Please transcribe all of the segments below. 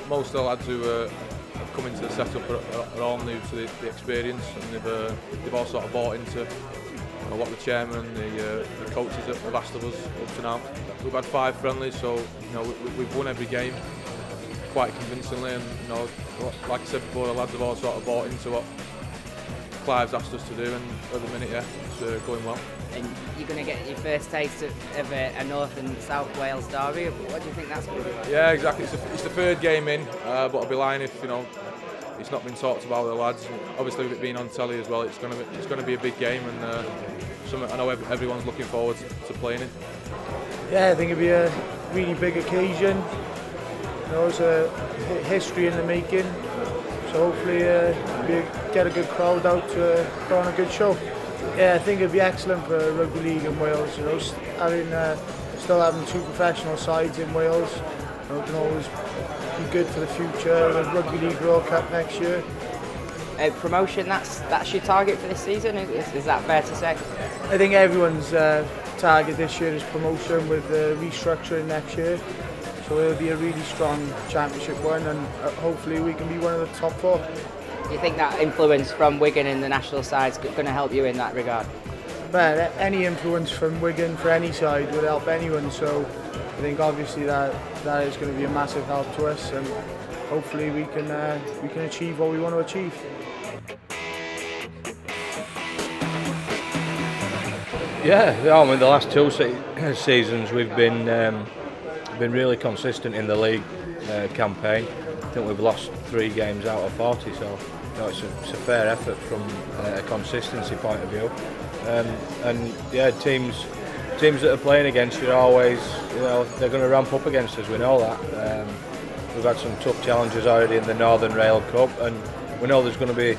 most of the lads who have come into the setup are all new to the experience, and they've all sort of bought into what the chairman, the coaches have asked of us up to now. We've had 5 friendlies, so we've won every game quite convincingly, and like I said before, the lads have all sort of bought into what Clive's asked us to do, and at the minute, yeah, it's going well. And you're going to get your first taste of a North and South Wales derby. What do you think that's going to be like? Yeah, exactly. It's the 3rd game in, but I'd be lying if it's not been talked about with the lads. Obviously, with it being on telly as well, it's going to be a big game, and something I know everyone's looking forward to playing in. Yeah, I think it'll be a really big occasion. It's a history in the making. So hopefully get a good crowd out to put on a good show. Yeah, I think it'd be excellent for Rugby League in Wales. Still having 2 professional sides in Wales. It can always be good for the future. The Rugby League World Cup next year. Promotion, that's your target for this season. Is that fair to say? I think everyone's target this year is promotion, with restructuring next year. So it'll be a really strong championship one, and hopefully we can be one of the top 4. Do you think that influence from Wigan in the national side is going to help you in that regard? Well, any influence from Wigan for any side would help anyone, so I think obviously that is going to be a massive help to us, and hopefully we can achieve what we want to achieve. Yeah, I mean, the last 2 seasons we've been really consistent in the league campaign. I think we've lost 3 games out of 40, so it's a fair effort from a consistency point of view. And yeah, teams that are playing against you are always, they're going to ramp up against us. We know that. We've had some tough challenges already in the Northern Rail Cup, and we know there's going to be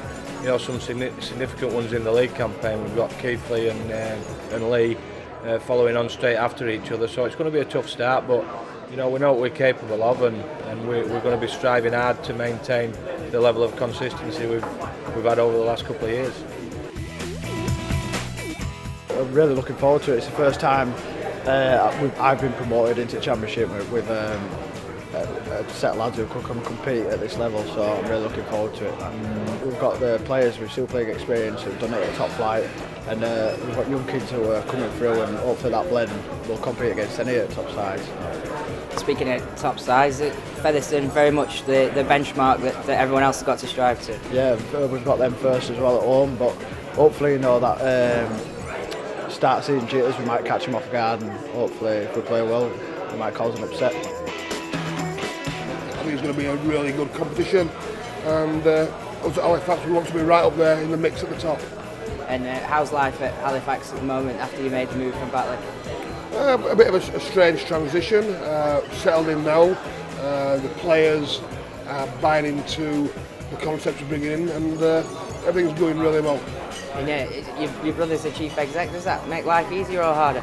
some significant ones in the league campaign. We've got Keithley and Lee following on straight after each other, so it's going to be a tough start, but we know what we're capable of, and we're going to be striving hard to maintain the level of consistency we've had over the last couple of years. I'm really looking forward to it. It's the first time I've been promoted into the championship with a set of lads who could come compete at this level, so I'm really looking forward to it. We've got the players with Super League experience who've done it at top flight, and we've got young kids who are coming through, and hopefully that blend will compete against any of the top sides. Speaking of top sides, Featherstone very much the benchmark that everyone else has got to strive to. Yeah, we've got them first as well at home, but hopefully that start season jitters, we might catch them off guard, and hopefully if we play well we might cause an upset. I think it's going to be a really good competition, and us at Halifax, we want to be right up there in the mix at the top. And how's life at Halifax at the moment after you made the move from Batley? A bit of a strange transition, settled in now, the players are buying into the concepts we're bringing in, and everything's going really well. And your brother's the chief exec, does that make life easier or harder?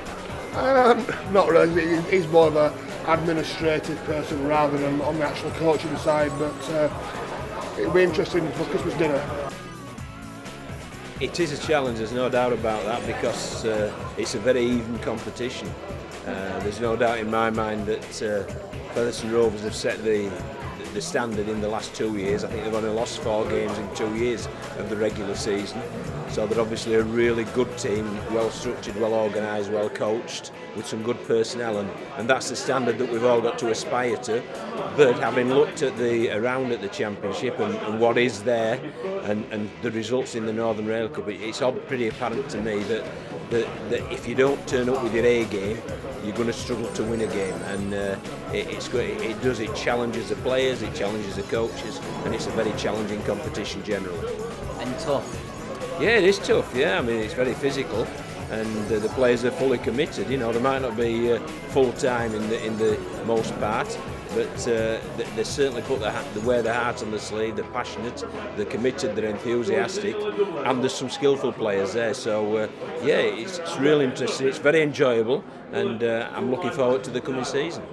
Not really, he's more of an administrative person rather than on the actual coaching side, but it'll be interesting for Christmas dinner. It is a challenge, there's no doubt about that, because it's a very even competition. There's no doubt in my mind that Featherstone Rovers have set the standard in the last 2 years. I think they've only lost 4 games in 2 years of the regular season. So they're obviously a really good team, well structured, well organised, well coached, with some good personnel, and that's the standard that we've all got to aspire to. But having looked at around at the championship and what is there, and the results in the Northern Rail Cup, it's all pretty apparent to me that if you don't turn up with your A game, you're going to struggle to win a game, and it challenges the players, it challenges the coaches, and it's a very challenging competition generally. And tough. Yeah, it is tough. Yeah, I mean, it's very physical, and the players are fully committed. They might not be full time in the most part, but they certainly wear their heart on the sleeve. They're passionate, they're committed, they're enthusiastic, and there's some skillful players there. So yeah, it's really interesting. It's very enjoyable, and I'm looking forward to the coming season.